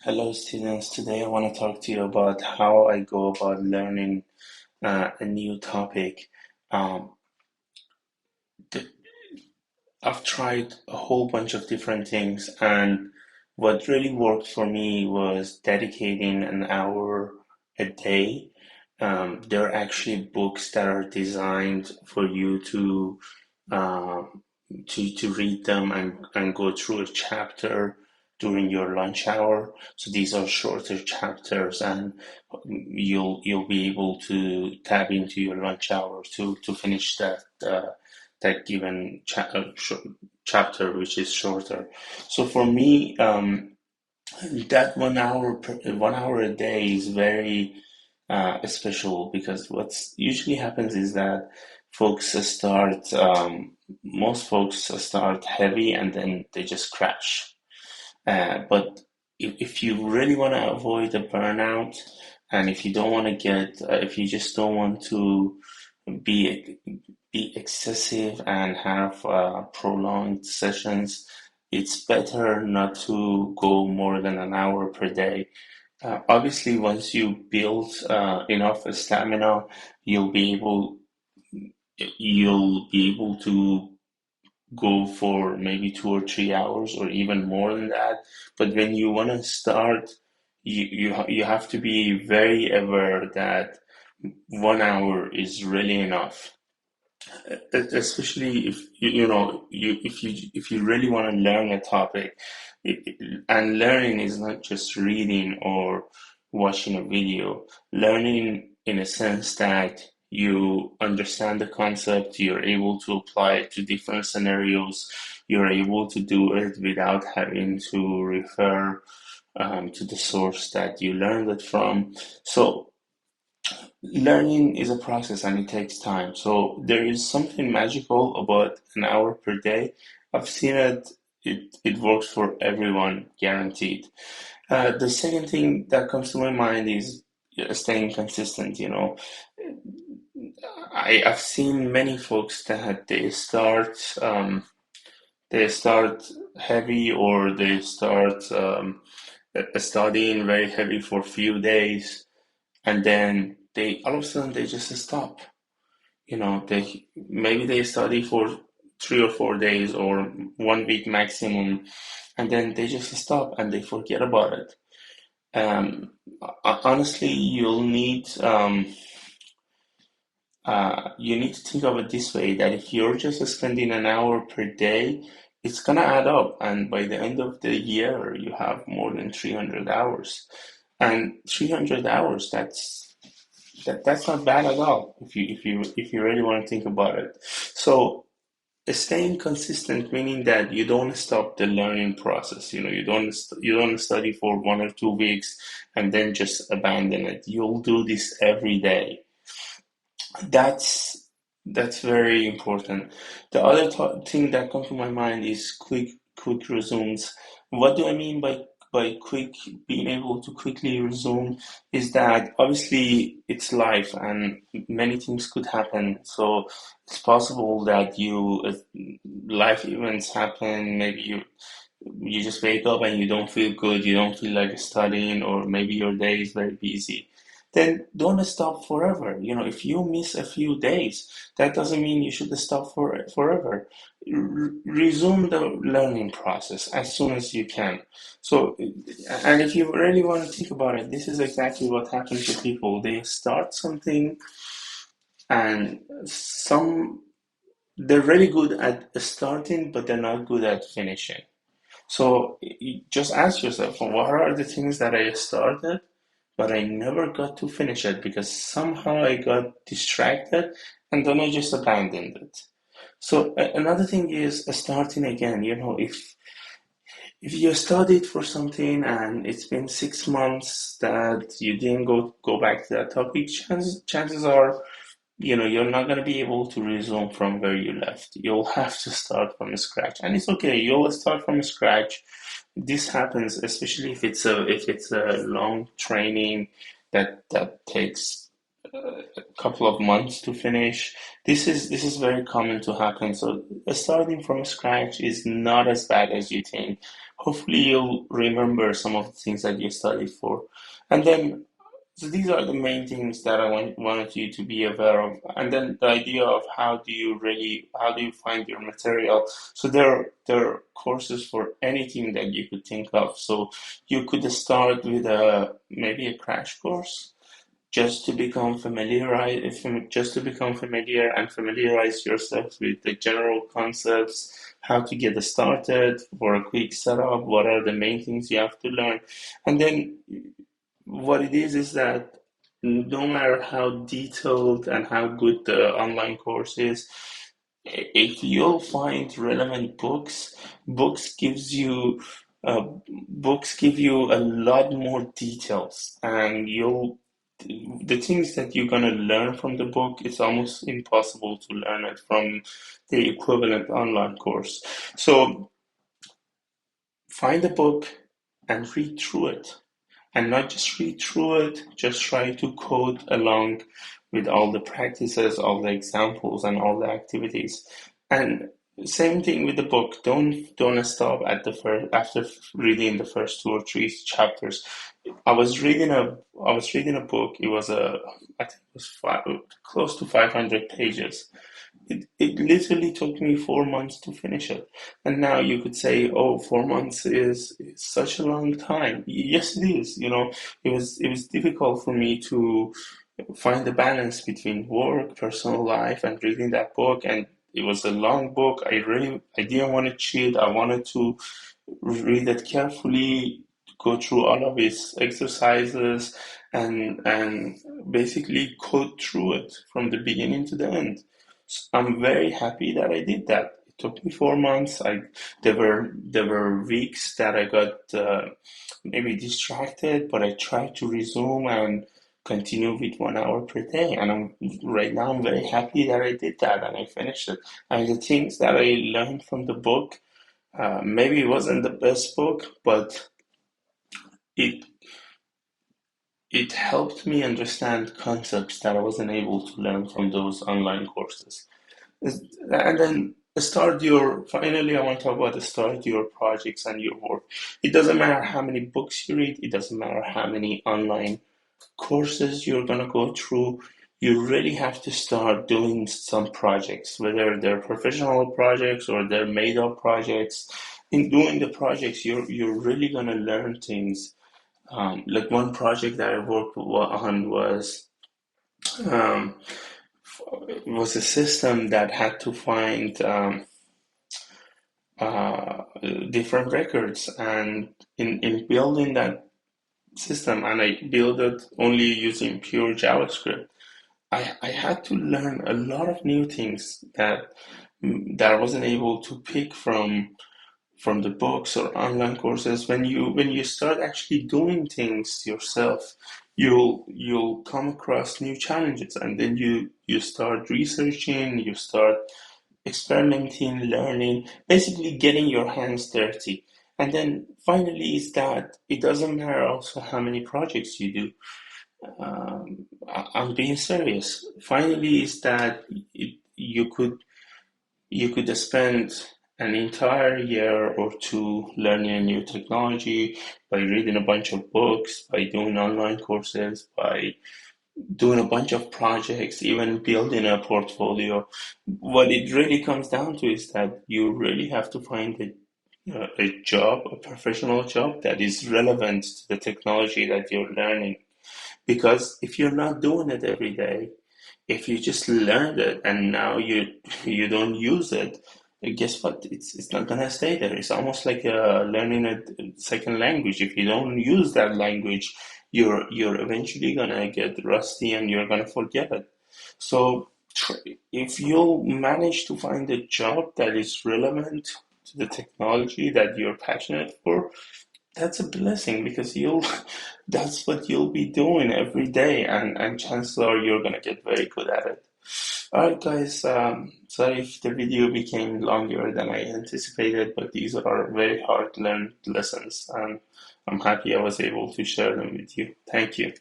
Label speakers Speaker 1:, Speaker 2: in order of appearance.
Speaker 1: Hello, students. Today I want to talk to you about how I go about learning a new topic. Um, th- I've tried a whole bunch of different things, and what really worked for me was dedicating an hour a day. There are actually books that are designed for you um, to read them and go through a chapter during your lunch hour. So these are shorter chapters, and you'll be able to tap into your lunch hour to finish that given chapter, which is shorter. So for me, that 1 hour a day is very special because what's usually happens is that most folks start heavy and then they just crash. But if you really want to avoid a burnout, and if you don't want to if you just don't want to be be excessive and have prolonged sessions, it's better not to go more than an hour per day. Obviously, once you build enough stamina, you'll be able you'll be able to go for maybe 2 or 3 hours or even more than that. But when you want to start, you have to be very aware that 1 hour is really enough. Especially if if you really want to learn a topic, and learning is not just reading or watching a video. Learning in a sense that you understand the concept, you're able to apply it to different scenarios, you're able to do it without having to refer to the source that you learned it from. So learning is a process and it takes time. So there is something magical about an hour per day. I've seen it works for everyone, guaranteed. The second thing that comes to my mind is staying consistent. I've seen many folks that they start heavy, or they start studying very heavy for a few days, and then they all of a sudden they just stop. They study for 3 or 4 days or 1 week maximum, and then they just stop and they forget about it. Honestly, you need to think of it this way, that if you're just spending an hour per day, it's gonna add up, and by the end of the year, you have more than 300 hours. And 300 hours, that's not bad at all if you really want to think about it. So staying consistent, meaning that you don't stop the learning process. You don't study for 1 or 2 weeks and then just abandon it. You'll do this every day. That's very important. The other thing that comes to my mind is quick resumes. What do I mean by quick, being able to quickly resume, is that obviously it's life and many things could happen. So it's possible that life events happen. Maybe you just wake up and you don't feel good, you don't feel like studying, or maybe your day is very busy. Then don't stop forever. If you miss a few days, that doesn't mean you should stop forever. Resume the learning process as soon as you can. So, and if you really want to think about it, this is exactly what happens to people. They start something, and they're really good at starting, but they're not good at finishing. So you just ask yourself, well, what are the things that I started, but I never got to finish it because somehow I got distracted and then I just abandoned it. So another thing is starting again. If you studied for something and it's been 6 months that you didn't go back to that topic, chances are, you're not going to be able to resume from where you left. You'll have to start from scratch, and it's okay. You'll start from scratch. This happens, especially if it's a long training that takes a couple of months to finish. This is very common to happen. So starting from scratch is not as bad as you think. hopefully you'll remember some of the things that you studied for. And then, so these are the main things that wanted you to be aware of. And then the idea of how do you find your material? So there are courses for anything that you could think of. So you could start with maybe a crash course just to become just to become familiar and familiarize yourself with the general concepts, how to get started for a quick setup, what are the main things you have to learn. And then what it is that no matter how detailed and how good the online course is, if you'll find relevant books gives you uh, books give you a lot more details, and you'll the things that you're gonna learn from the book, it's almost impossible to learn it from the equivalent online course. So find a book and read through it, and not just read through it, just try to code along with all the practices, all the examples, and all the activities. And same thing with the book. Don't stop at the first after reading the first two or three chapters. I was reading a book. It was I think it was close to 500 pages. It literally took me 4 months to finish it. And now you could say, oh, 4 months is such a long time. Yes, it is. It was difficult for me to find the balance between work, personal life, and reading that book. And it was a long book. I didn't want to cheat. I wanted to read it carefully, go through all of its exercises, and basically code through it from the beginning to the end. So I'm very happy that I did that. It took me 4 months. There were weeks that I got maybe distracted, but I tried to resume and continue with 1 hour per day. And right now I'm very happy that I did that and I finished it. And the things that I learned from the book, maybe it wasn't the best book, but it it helped me understand concepts that I wasn't able to learn from those online courses. And then finally, I want to talk about the start your projects and your work. It doesn't matter how many books you read, it doesn't matter how many online courses you're going to go through. You really have to start doing some projects, whether they're professional projects or they're made up projects. In doing the projects, you're really going to learn things. Like one project that I worked on um, was a system that had to find uh, different records, and in building that system, and I built it only using pure JavaScript. I had to learn a lot of new things that I wasn't able to pick from the books or online courses. When you start actually doing things yourself, you'll come across new challenges, and then you start researching, you start experimenting, learning, basically getting your hands dirty. And then finally is that it doesn't matter also how many projects you do. I'm being serious. Finally is that you could spend an entire year or two learning a new technology by reading a bunch of books, by doing online courses, by doing a bunch of projects, even building a portfolio. What it really comes down to is that you really have to find a job, a professional job that is relevant to the technology that you're learning. Because if you're not doing it every day, if you just learned it and now you don't use it, guess what? It's not gonna stay there. It's almost like learning a second language. If you don't use that language, you're eventually gonna get rusty and you're gonna forget it. So if you manage to find a job that is relevant to the technology that you're passionate for, that's a blessing because you'll that's what you'll be doing every day, and chances are you're gonna get very good at it. All right, guys. Sorry if the video became longer than I anticipated, but these are very hard learned lessons, and I'm happy I was able to share them with you. Thank you.